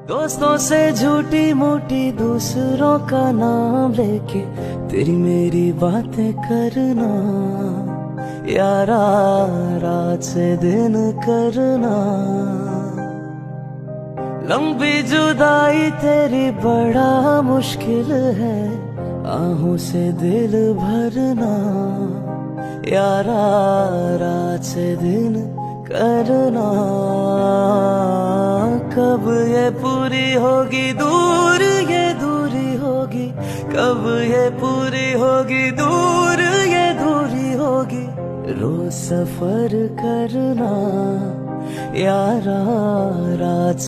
दोस्तों से झूठी मूठी दूसरों का नाम लेके तेरी मेरी बातें करना, यारा रात से दिन करना। लंबी जुदाई तेरी बड़ा मुश्किल है, आहों से दिल भरना, यारा रात से दिन करना। कब ये पूरी होगी दूर ये दूरी होगी, कब ये पूरी होगी दूर ये दूरी होगी। रोज सफर करना, यारा रात